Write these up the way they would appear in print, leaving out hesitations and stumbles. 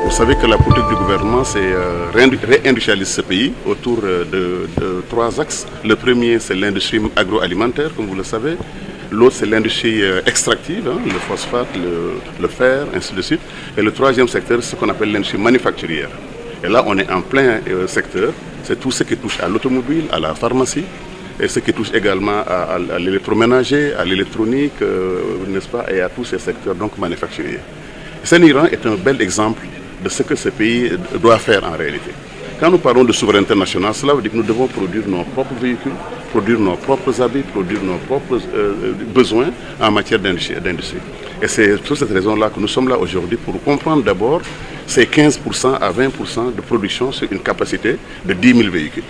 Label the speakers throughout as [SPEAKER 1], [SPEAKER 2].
[SPEAKER 1] Vous savez que la politique du gouvernement, c'est réindustrialiser ce pays autour de trois axes. Le premier, c'est l'industrie agroalimentaire, comme vous le savez. L'autre, c'est l'industrie extractive, le phosphate, le fer, ainsi de suite. Et le troisième secteur, c'est ce qu'on appelle l'industrie manufacturière. Et là, on est en plein secteur. C'est tout ce qui touche à l'automobile, à la pharmacie, et ce qui touche également à l'électroménager, à l'électronique, n'est-ce pas, et à tous ces secteurs donc manufacturiers. Séniran est un bel exemple de ce que ce pays doit faire en réalité. Quand nous parlons de souveraineté nationale, cela veut dire que nous devons produire nos propres véhicules, produire nos propres habits, produire nos propres besoins en matière d'industrie. Et c'est pour cette raison-là que nous sommes là aujourd'hui pour comprendre d'abord ces 15% à 20% de production sur une capacité de 10 000 véhicules.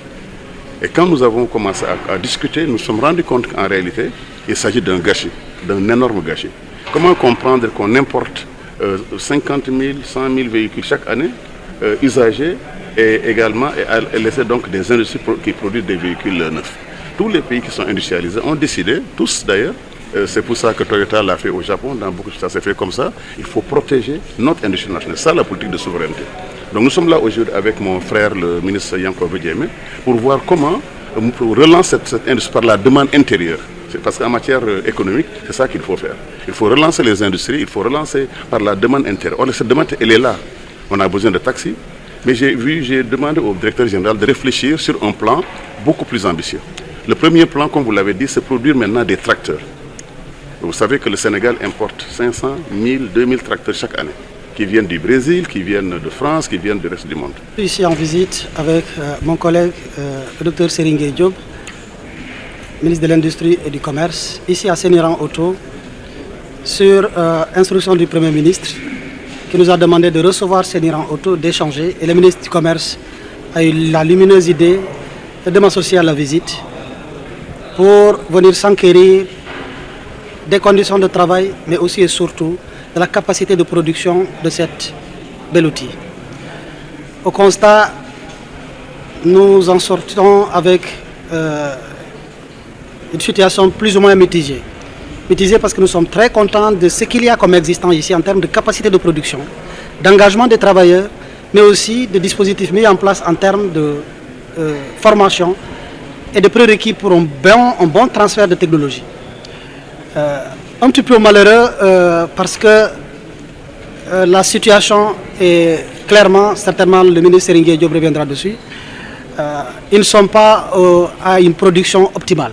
[SPEAKER 1] Et quand nous avons commencé à discuter, nous nous sommes rendus compte qu'en réalité, il s'agit d'un gâchis, d'un énorme gâchis. Comment comprendre qu'on importe 50 000, 100 000 véhicules chaque année, usagés, et également laisser donc des industries qui produisent des véhicules neufs. Tous les pays qui sont industrialisés ont décidé, tous d'ailleurs, c'est pour ça que Toyota l'a fait au Japon, dans beaucoup de ça s'est fait comme ça, il faut protéger notre industrie nationale. C'est ça la politique de souveraineté. Donc nous sommes là aujourd'hui avec mon frère, le ministre Yankhoba Diémé, pour voir comment on relance cette industrie par la demande intérieure. Parce qu'en matière économique, c'est ça qu'il faut faire. Il faut relancer les industries, il faut relancer par la demande intérieure. Or, cette demande, elle est là. On a besoin de taxis. Mais j'ai demandé au directeur général de réfléchir sur un plan beaucoup plus ambitieux. Le premier plan, comme vous l'avez dit, c'est produire maintenant des tracteurs. Vous savez que le Sénégal importe 500, 1000, 2000 tracteurs chaque année, qui viennent du Brésil, qui viennent de France, qui viennent du reste du monde.
[SPEAKER 2] Je suis ici en visite avec mon collègue, le Dr Seringue Diop, ministre de l'Industrie et du Commerce, ici à Séniran Auto, sur instruction du Premier ministre, qui nous a demandé de recevoir Séniran Auto, d'échanger. Et le ministre du Commerce a eu la lumineuse idée de m'associer à la visite pour venir s'enquérir des conditions de travail, mais aussi et surtout de la capacité de production de cet bel outil. Au constat, nous en sortons avec une situation plus ou moins mitigée. Mitigée parce que nous sommes très contents de ce qu'il y a comme existant ici en termes de capacité de production, d'engagement des travailleurs, mais aussi de dispositifs mis en place en termes de formation et de prérequis pour un bon transfert de technologie. Un petit peu malheureux parce que la situation est clairement, certainement le ministre Seringue Diop reviendra dessus, ils ne sont pas à une production optimale.